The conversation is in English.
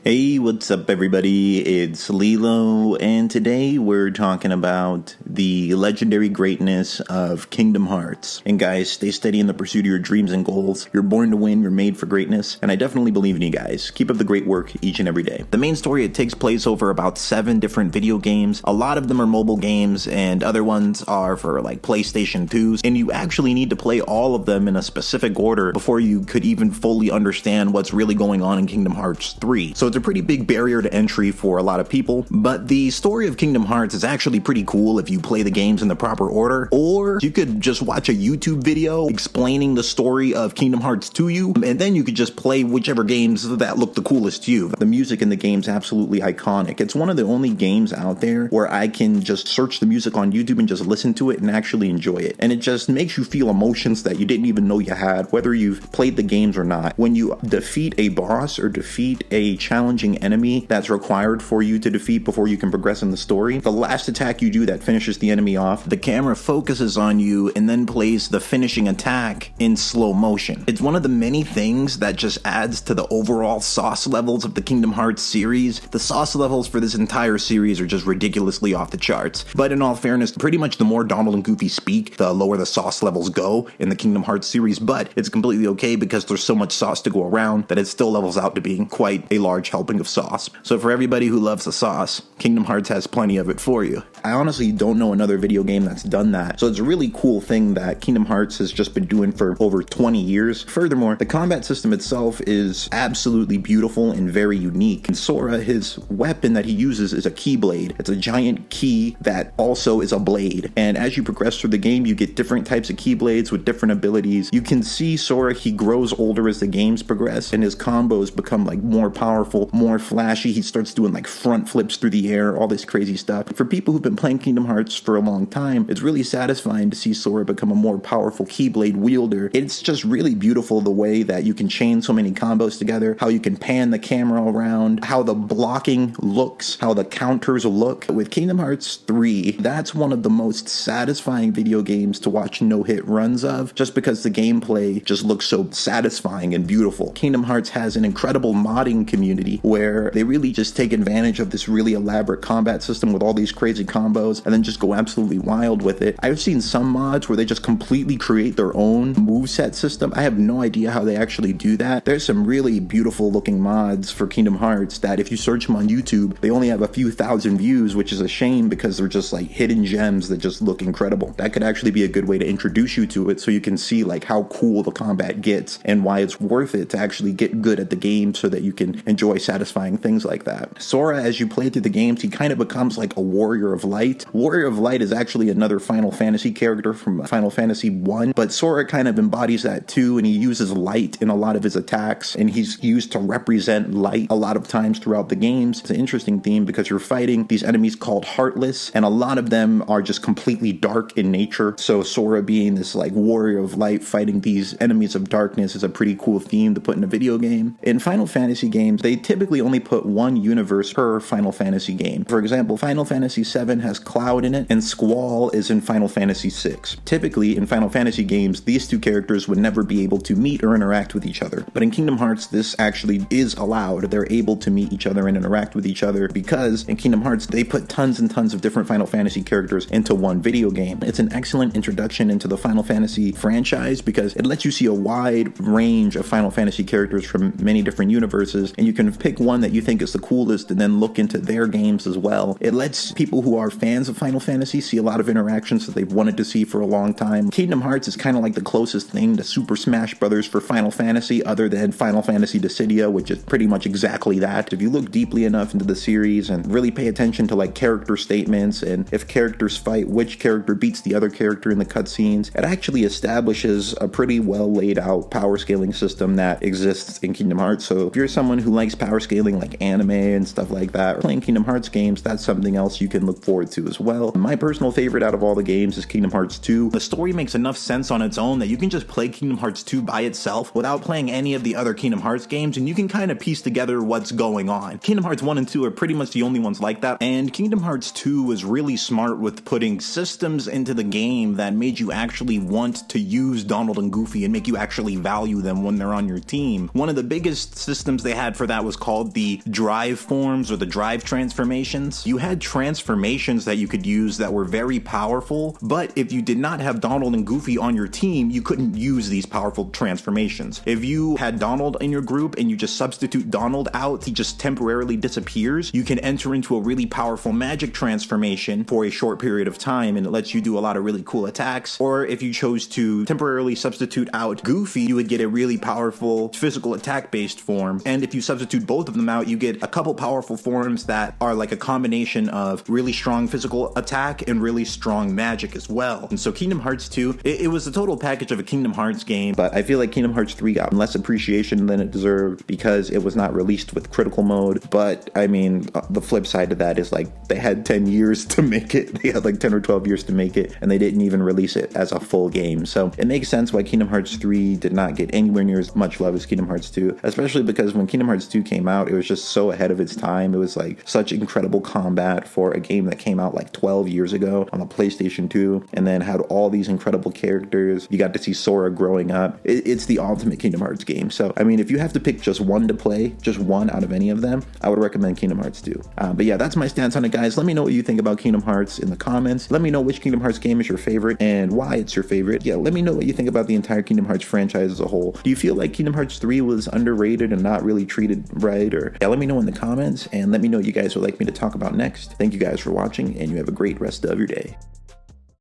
Hey, what's up everybody? It's LeeLos, and today we're talking about the legendary greatness of Kingdom Hearts. And guys, stay steady in the pursuit of your dreams and goals. You're born to win, you're made for greatness, and I definitely believe in you guys. Keep up the great work each and every day. The main story, it takes place over about 7 different video games. A lot of them are mobile games, and other ones are for like PlayStation 2s, and you actually need to play all of them in a specific order before you could even fully understand what's really going on in Kingdom Hearts 3. So it's a pretty big barrier to entry for a lot of people, but the story of Kingdom Hearts is actually pretty cool if you play the games in the proper order, or you could just watch a YouTube video explaining the story of Kingdom Hearts to you, and then you could just play whichever games that look the coolest to you. The music in the game's absolutely iconic. It's one of the only games out there where I can just search the music on YouTube and just listen to it and actually enjoy it, and it just makes you feel emotions that you didn't even know you had, whether you've played the games or not. When you defeat a boss or defeat a challenging enemy that's required for you to defeat before you can progress in the story, the last attack you do that finishes the enemy off, the camera focuses on you and then plays the finishing attack in slow motion. It's one of the many things that just adds to the overall sauce levels of the Kingdom Hearts series. The sauce levels for this entire series are just ridiculously off the charts. But in all fairness, pretty much the more Donald and Goofy speak, the lower the sauce levels go in the Kingdom Hearts series, but it's completely okay because there's so much sauce to go around that it still levels out to being quite a large helping of sauce. So for everybody who loves the sauce, Kingdom Hearts has plenty of it for you. I honestly don't know another video game that's done that, so it's a really cool thing that Kingdom Hearts has just been doing for over 20 years. Furthermore, the combat system itself is absolutely beautiful and very unique. And Sora, his weapon that he uses is a Keyblade. It's a giant key that also is a blade, and as you progress through the game, you get different types of Keyblades with different abilities. You can see Sora, he grows older as the games progress, and his combos become like more powerful, more flashy. He starts doing like front flips through the air, all this crazy stuff. For people who've been playing Kingdom Hearts for a long time, it's really satisfying to see Sora become a more powerful Keyblade wielder. It's just really beautiful the way that you can chain so many combos together, how you can pan the camera around, how the blocking looks, how the counters look. With Kingdom Hearts 3, that's one of the most satisfying video games to watch no-hit runs of, just because the gameplay just looks so satisfying and beautiful. Kingdom Hearts has an incredible modding community where they really just take advantage of this really elaborate combat system with all these crazy combos and then just go absolutely wild with it. I've seen some mods where they just completely create their own moveset system. I have no idea how they actually do that. There's some really beautiful looking mods for Kingdom Hearts that if you search them on YouTube, they only have a few thousand views, which is a shame because they're just like hidden gems that just look incredible. That could actually be a good way to introduce you to it so you can see like how cool the combat gets and why it's worth it to actually get good at the game so that you can enjoy satisfying things like that. Sora, as you play through the games, he kind of becomes like a Warrior of Light. Warrior of Light is actually another Final Fantasy character from Final Fantasy 1, but Sora kind of embodies that too, and he uses light in a lot of his attacks, and he's used to represent light a lot of times throughout the games. It's an interesting theme because you're fighting these enemies called Heartless, and a lot of them are just completely dark in nature. So Sora being this like Warrior of Light fighting these enemies of darkness is a pretty cool theme to put in a video game. In Final Fantasy games, they typically only put one universe per Final Fantasy game. For example, Final Fantasy VII has Cloud in it, and Squall is in Final Fantasy VI. Typically, in Final Fantasy games, these two characters would never be able to meet or interact with each other. But in Kingdom Hearts, this actually is allowed. They're able to meet each other and interact with each other because in Kingdom Hearts, they put tons and tons of different Final Fantasy characters into one video game. It's an excellent introduction into the Final Fantasy franchise because it lets you see a wide range of Final Fantasy characters from many different universes, and you can pick one that you think is the coolest and then look into their games as well. It lets people who are fans of Final Fantasy see a lot of interactions that they've wanted to see for a long time. Kingdom Hearts is kind of like the closest thing to Super Smash Bros. For Final Fantasy, other than Final Fantasy Dissidia, which is pretty much exactly that. If you look deeply enough into the series and really pay attention to like character statements and if characters fight, which character beats the other character in the cutscenes, it actually establishes a pretty well laid out power scaling system that exists in Kingdom Hearts. So if you're someone who likes power scaling like anime and stuff like that, or playing Kingdom Hearts games, that's something else you can look forward to as well. My personal favorite out of all the games is Kingdom Hearts 2. The story makes enough sense on its own that you can just play Kingdom Hearts 2 by itself without playing any of the other Kingdom Hearts games, and you can kind of piece together what's going on. Kingdom Hearts 1 and 2 are pretty much the only ones like that, and Kingdom Hearts 2 was really smart with putting systems into the game that made you actually want to use Donald and Goofy and make you actually value them when they're on your team. One of the biggest systems they had for that was called the drive forms or the drive transformations. You had transformations that you could use that were very powerful, but if you did not have Donald and Goofy on your team, you couldn't use these powerful transformations. If you had Donald in your group and you just substitute Donald out, he just temporarily disappears, you can enter into a really powerful magic transformation for a short period of time, and it lets you do a lot of really cool attacks. Or if you chose to temporarily substitute out Goofy, you would get a really powerful physical attack based form. And if you substitute both of them out, you get a couple powerful forms that are like a combination of really strong physical attack and really strong magic as well. And so Kingdom Hearts 2, it was the total package of a Kingdom Hearts game, but I feel like Kingdom Hearts 3 got less appreciation than it deserved because it was not released with critical mode. But I mean, the flip side to that is like they had 10 years to make it. They had like 10 or 12 years to make it, and they didn't even release it as a full game. So it makes sense why Kingdom Hearts 3 did not get anywhere near as much love as Kingdom Hearts 2, especially because when Kingdom Hearts 2 came out, it was just so ahead of its time. It was like such incredible combat for a game that came out like 12 years ago on the PlayStation 2, and then had all these incredible characters. You got to see Sora growing up. It's the ultimate Kingdom Hearts game. So, I mean, if you have to pick just one to play, just one out of any of them, I would recommend Kingdom Hearts 2. But yeah, that's my stance on it, guys. Let me know what you think about Kingdom Hearts in the comments. Let me know which Kingdom Hearts game is your favorite and why it's your favorite. Yeah, let me know what you think about the entire Kingdom Hearts franchise as a whole. Do you feel like Kingdom Hearts 3 was underrated and not really treated right? Or yeah, let me know in the comments, and let me know what you guys would like me to talk about next. Thank you guys for watching, and you have a great rest of your day.